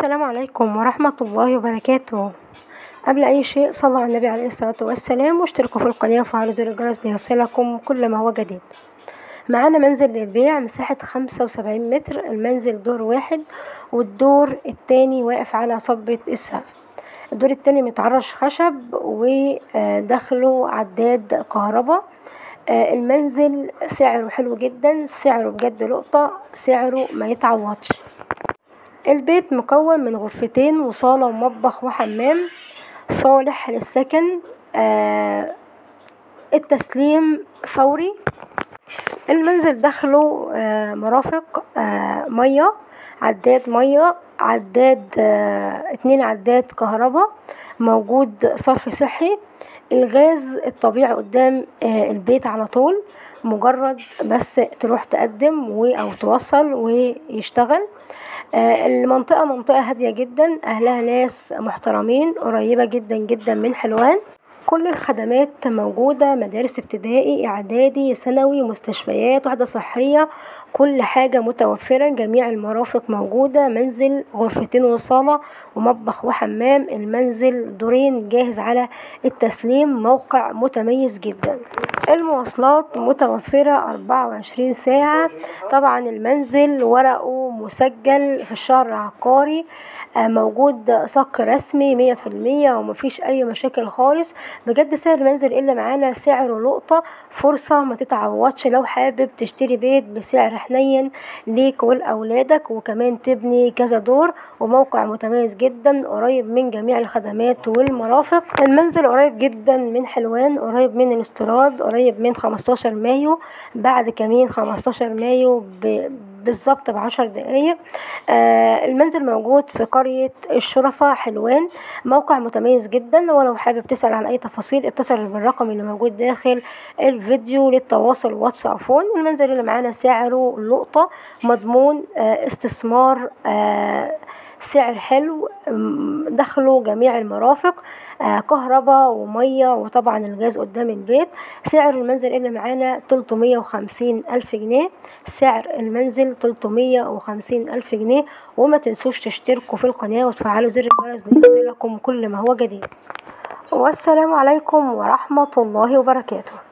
السلام عليكم ورحمة الله وبركاته. قبل أي شيء صلوا على النبي عليه الصلاة والسلام واشتركوا في القناة وفعلوا زر الجرس ليصلكم كل ما هو جديد. معانا منزل للبيع مساحة 75 متر. المنزل دور واحد والدور التاني واقف على صبة السقف. الدور التاني متعرش خشب وداخله عداد كهرباء. المنزل سعره حلو جدا، سعره بجد لقطة، سعره ما يتعوضش. البيت مكون من غرفتين وصالة ومطبخ وحمام، صالح للسكن. التسليم فوري. المنزل داخله مرافق، مية، عداد مية، عداد 2 عداد كهرباء، موجود صرف صحي. الغاز الطبيعي قدام البيت على طول، مجرد بس تروح تقدم او توصل ويشتغل. المنطقة منطقة هادية جدا، أهلها ناس محترمين، قريبة جدا جدا من حلوان. كل الخدمات موجودة، مدارس ابتدائي اعدادي ثانوي، مستشفيات، وحدة صحية، كل حاجة متوفرة، جميع المرافق موجودة. منزل غرفتين وصالة ومطبخ وحمام. المنزل دورين جاهز على التسليم، موقع متميز جدا. المواصلات متوفرة 24 ساعة. طبعا المنزل ورقه مسجل في الشهر العقاري، موجود صك رسمي 100% ومفيش اي مشاكل خالص. بجد سعر المنزل اللي معانا سعره لقطة، فرصة ما تتعوضش. لو حابب تشتري بيت بسعر حنين ليك ولأولادك وكمان تبني كذا دور، وموقع متميز جدا قريب من جميع الخدمات والمرافق. المنزل قريب جدا من حلوان، قريب من الاستيراد، قريب من 15 مايو، بعد كمين 15 مايو بالظبط ب10 دقايق. المنزل موجود في قرية الشرفة حلوان، موقع متميز جدا. ولو حابب تسأل عن أي تفاصيل اتصل بالرقم اللي موجود داخل الفيديو للتواصل واتس أو فون. المنزل اللي معانا سعره لقطة، مضمون، استثمار، سعر حلو، دخله جميع المرافق، كهرباء ومية، وطبعا الغاز قدام البيت. سعر المنزل اللي معانا 350 ألف جنيه، سعر المنزل 350 ألف جنيه. وما تنسوش تشتركوا في القناة وتفعلوا زر الجرس ليصلكم كل ما هو جديد. والسلام عليكم ورحمة الله وبركاته.